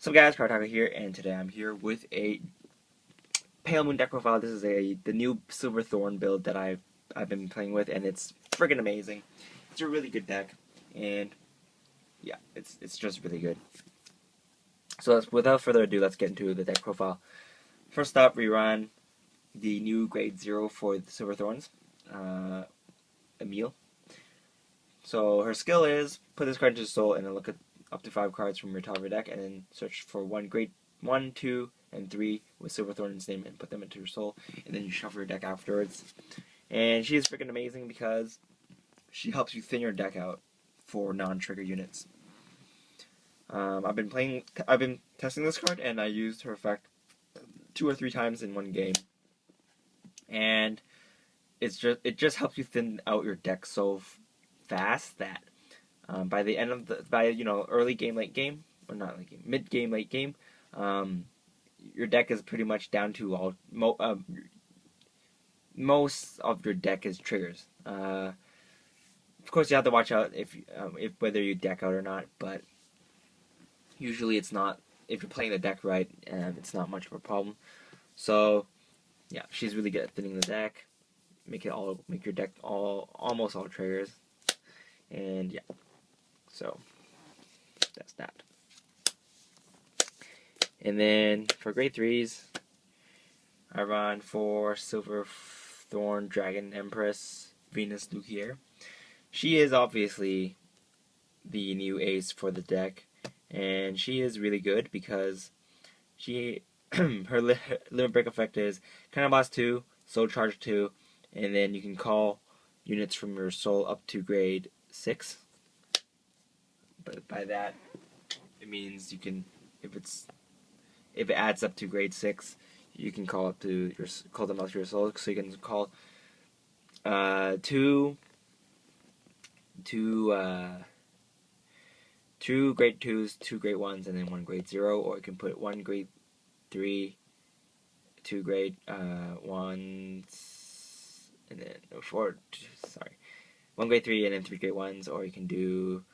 What's up guys, Cardfight here, and today I'm here with a Pale Moon deck profile. This is the new Silver Thorn build that I've been playing with, and it's friggin' amazing. It's a really good deck, and yeah, it's just really good. So without further ado, let's get into the deck profile. First up, we run the new grade 0 for the Silver Thorns, Emile. So her skill is put this card into soul and then look at up to 5 cards from your top of your deck, and then search for grade 1, 2, and 3 with Silver Thorn's name and put them into your soul, and then you shuffle your deck afterwards. And she is freaking amazing because she helps you thin your deck out for non-trigger units. I've been testing this card, and I used her effect 2 or 3 times in one game, and it just helps you thin out your deck so fast that by the end of early game, late game, or not late game, mid game, late game, your deck is pretty much down to most of your deck is triggers. Of course, you have to watch out if whether you deck out or not, but usually it's not. If you're playing the deck right, it's not much of a problem. So yeah, she's really good at thinning the deck. Make your deck almost all triggers, and yeah. So that's that. And then for grade 3s, I run for Silver Thorn, Dragon, Empress, Venus, Luquier. She is obviously the new ace for the deck, and she is really good because she her limit break effect is Counterblast 2, Soul Charge 2, and then you can call units from your soul up to grade 6. But by that, it means you can, if it adds up to grade 6, you can call them up to your soul. So you can call two grade 2s, 2 grade 1s, and then 1 grade 0, or you can put 1 grade 3, 2 grade 1s, and then 1 grade 3 and then 3 grade 1s, or you can do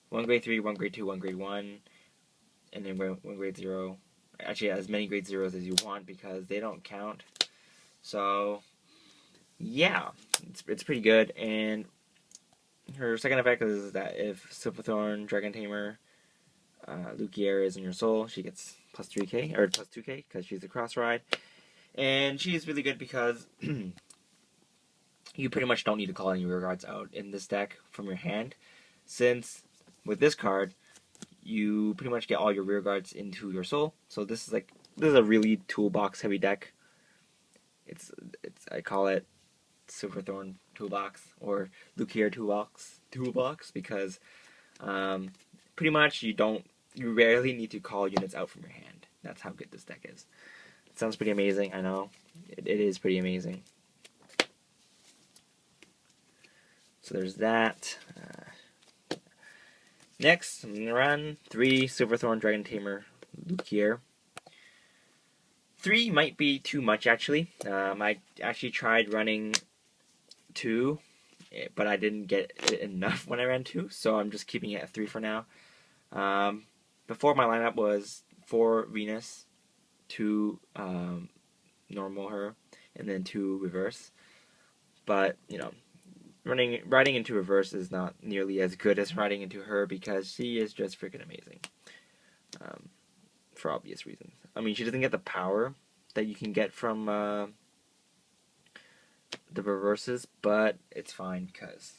1 grade 3, 1 grade 2, 1 grade 1, and then 1 grade 0. Actually, as many grade 0s as you want because they don't count. So, yeah, it's pretty good. And her second effect is that if Silver Thorn, Dragon Tamer, Luquier is in your soul, she gets plus 3k, or plus 2k, because she's a cross ride. And she is really good because you pretty much don't need to call any rear guards out in this deck from your hand, since with this card, you pretty much get all your rear guards into your soul. So this is a really toolbox heavy deck. I call it Silver Thorn toolbox or Luquier toolbox because pretty much you rarely need to call units out from your hand. That's how good this deck is. It sounds pretty amazing, I know. It is pretty amazing. So there's that. Next, I'm going to run 3 Silver Thorn, Dragon Tamer, Luquier. 3 might be too much, actually. I actually tried running 2, but I didn't get it enough when I ran 2, so I'm just keeping it at 3 for now. Before, my lineup was 4 Venus, 2 normal her, and then 2 reverse. But, you know, riding into reverse is not nearly as good as riding into her because she is just freaking amazing. For obvious reasons. I mean, she doesn't get the power that you can get from the reverses, but it's fine because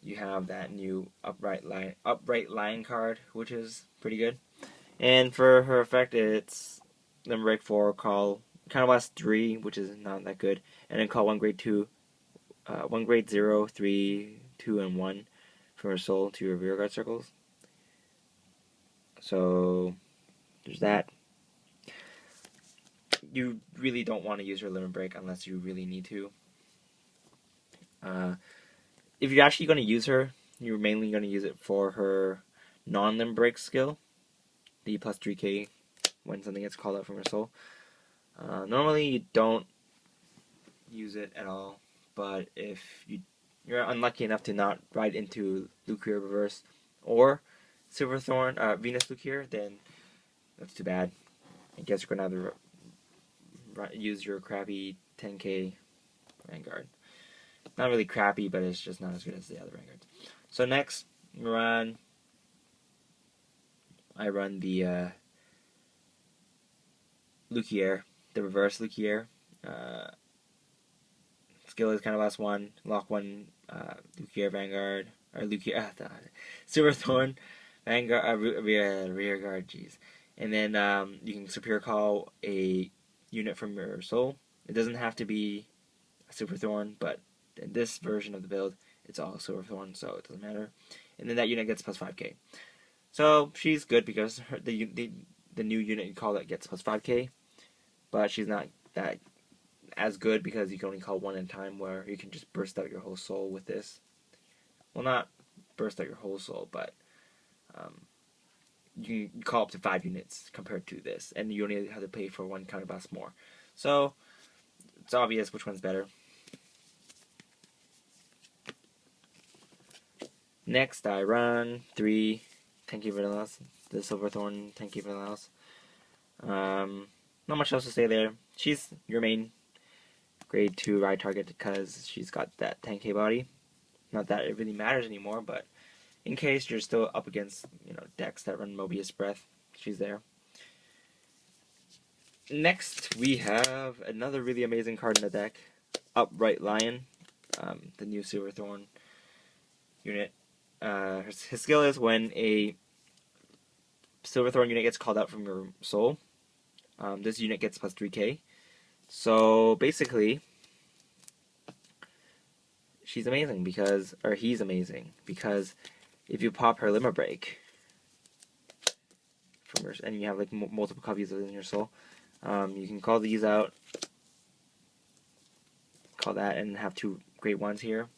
you have that new upright line card, which is pretty good. And for her effect, it's Limit Break 4, call Counterblast 3, which is not that good, and then call 1 grade 2. 1 grade 0, 3, 2, and 1 from your soul to your rear guard circles. So there's that. You really don't want to use your limit break unless you really need to. If you're actually going to use her, you're mainly going to use it for her non-limit break skill, the plus 3k when something gets called out from your soul. Normally you don't use it at all. But if you're unlucky enough to not ride into Luquier reverse or Silver Thorn, Venus Luquier, then that's too bad. I guess you're gonna have to use your crappy 10k Vanguard. Not really crappy, but it's just not as good as the other Vanguards. So next, I run the Luquier, the reverse Luquier. Skill is kind of last one, lock one, Luquier Vanguard, or Luquier, Silver Thorn, Vanguard, rear guard, jeez. And then you can superior call a unit from your soul. It doesn't have to be a Silver Thorn, but in this version of the build, it's all Silver Thorn, so it doesn't matter. And then that unit gets plus 5k. So she's good because the new unit you call that gets plus 5k, but she's not that as good because you can only call one at a time, where you can just burst out your whole soul with this. Well, not burst out your whole soul, but you can call up to 5 units compared to this, and you only have to pay for one counterblast more. So it's obvious which one's better. Next, I run 3 10k vanillas, the Silver Thorn 10k vanillas. Not much else to say there. She's your main grade 2 ride target because she's got that 10k body. Not that it really matters anymore, but in case you're still up against, decks that run Mobius Breath, she's there. Next, we have another really amazing card in the deck, Upright Lion, the new Silver Thorn unit. His skill is when a Silver Thorn unit gets called out from your soul, this unit gets plus 3k. So basically, she's amazing because, or he's amazing because if you pop her Limit Break from her, and you have like multiple copies of it in your soul, you can call these out, call that, and have 2 great ones here,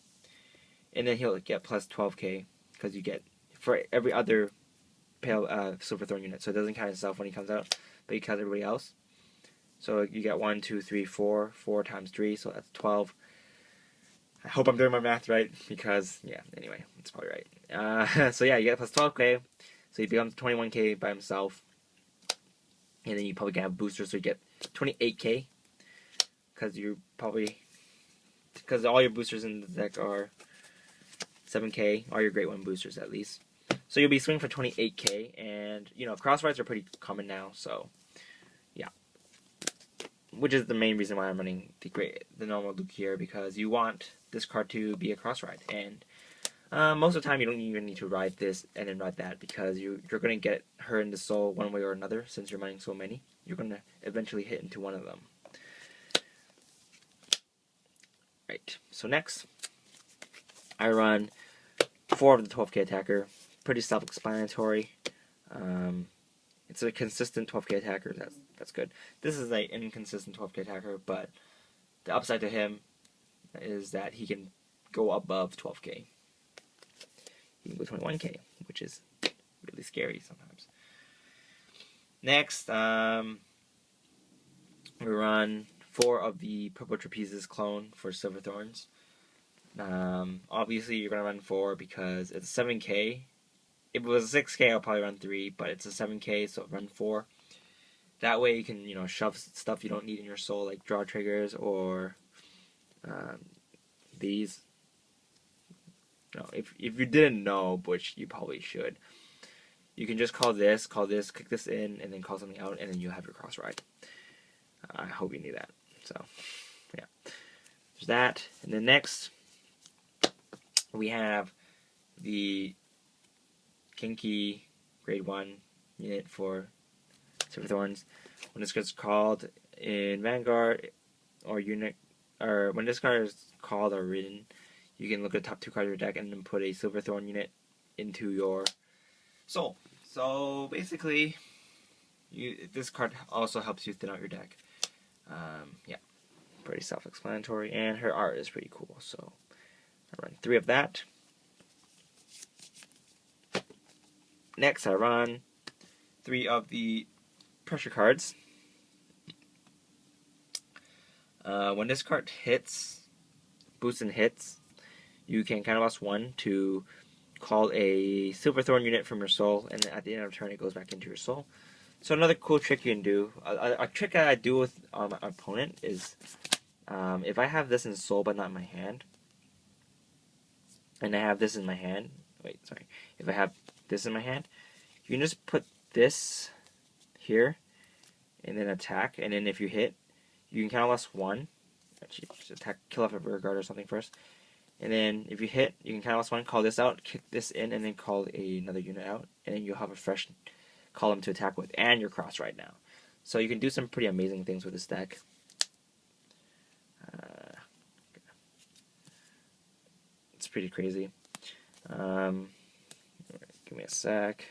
and then he'll get plus 12k because you get for every other pale Silver Thorn unit. So it doesn't count himself when he comes out, but he counts everybody else. So you get 1, 2, 3, 4. 4 times 3, so that's 12. I hope I'm doing my math right because, yeah, anyway, it's probably right. So yeah, you get plus 12k, so he becomes 21k by himself. And then you probably can have boosters, so you get 28k because all your boosters in the deck are 7k, all your Great One boosters at least. So you'll be swinging for 28k, and cross rides are pretty common now, so yeah. Which is the main reason why I'm running the normal Luquier, because you want this card to be a cross ride, and most of the time you don't even need to ride this and then ride that, because you're going to get her in the soul one way or another. Since you're running so many, you're going to eventually hit into one of them. Right, so next I run 4 of the 12k attacker. Pretty self-explanatory. It's a consistent 12k attacker. That's good. This is an inconsistent 12k attacker, but the upside to him is that he can go above 12k. He can go 21k, which is really scary sometimes. Next, we run 4 of the Purple Trapezes clone for Silver Thorns. Obviously, you're going to run 4 because it's 7k. If it was a 6k, I'll probably run 3, but it's a 7k, so run 4. That way you can, shove stuff you don't need in your soul, like draw triggers or these. If you didn't know, which you probably should, you can just call this, click this in, and then call something out, and then you have your cross ride. I hope you knew that. So, yeah. There's that. And then next, we have the Kinky Grade 1 unit for Silver Thorns. When this gets called in Vanguard or when this card is called or written, you can look at the top 2 cards of your deck and then put a Silver Thorn unit into your soul. So basically, this card also helps you thin out your deck. Yeah, pretty self-explanatory, and her art is pretty cool. So I run 3 of that. Next, I run 3 of the pressure cards. When this card boosts and hits, you can counterblast 1 to call a Silver Thorn unit from your soul, and at the end of the turn it goes back into your soul. So another cool trick you can do, a trick that I do with my opponent is, if I have this in soul but not in my hand, and I have this in my hand, if I have this in my hand, you can just put this here, and then attack, and then if you hit, you can counterblast 1, actually just attack, kill off a rear guard or something first, and then if you hit, you can counterblast 1, call this out, kick this in, and then call another unit out, and then you'll have a fresh column to attack with, and you're cross right now. So you can do some pretty amazing things with this deck. It's pretty crazy. Give me a sec.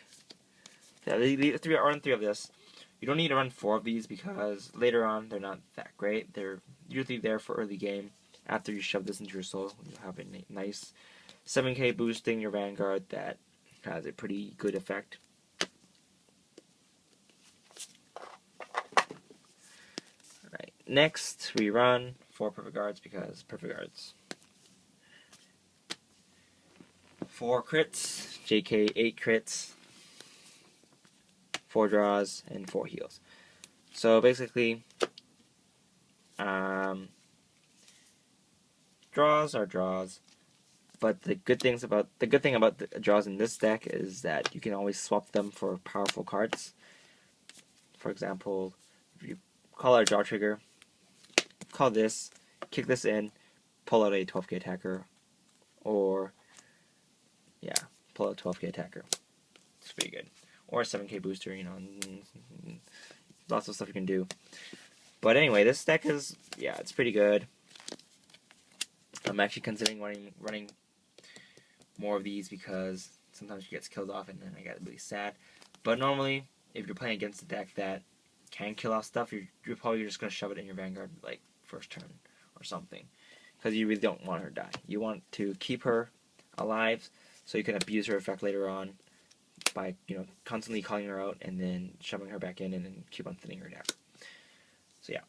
Yeah, run 3 of this. You don't need to run 4 of these because later on they're not that great. They're usually there for early game. After you shove this into your soul, you have a nice 7k boosting your Vanguard that has a pretty good effect. Alright, next we run 4 Perfect Guards because Perfect Guards. 4 crits, JK 8 crits, 4 draws, and 4 heals. So basically, draws are draws, but the good thing about the draws in this deck is that you can always swap them for powerful cards. For example, if you call out a draw trigger, call this, kick this in, pull out a 12k attacker, or pull out a 12k attacker. It's pretty good. Or a 7k booster, you know, lots of stuff you can do. But anyway, this deck is, it's pretty good. I'm actually considering running more of these because sometimes she gets killed off and then I get really sad. But normally, if you're playing against a deck that can kill off stuff, you're probably just going to shove it in your Vanguard like first turn or something. Because you really don't want her to die. You want to keep her alive so you can abuse her effect later on by, constantly calling her out and then shoving her back in and then keep on thinning her down. So yeah,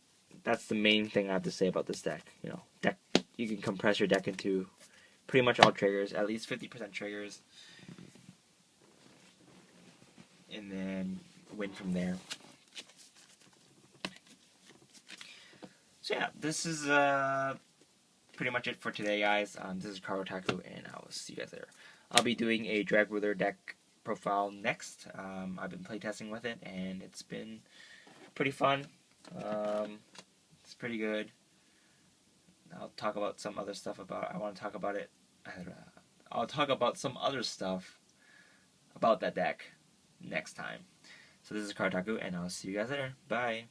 that's the main thing I have to say about this deck. You can compress your deck into pretty much all triggers, at least 50% triggers, and then win from there. So yeah, this is pretty much it for today, guys. This is Cardfight, and I will see you guys later. I'll be doing a Drag Ruler deck profile next. I've been playtesting with it, and it's been pretty fun. It's pretty good. I'll talk about some other stuff I'll talk about some other stuff about that deck next time. So this is Cardfight, and I'll see you guys later. Bye.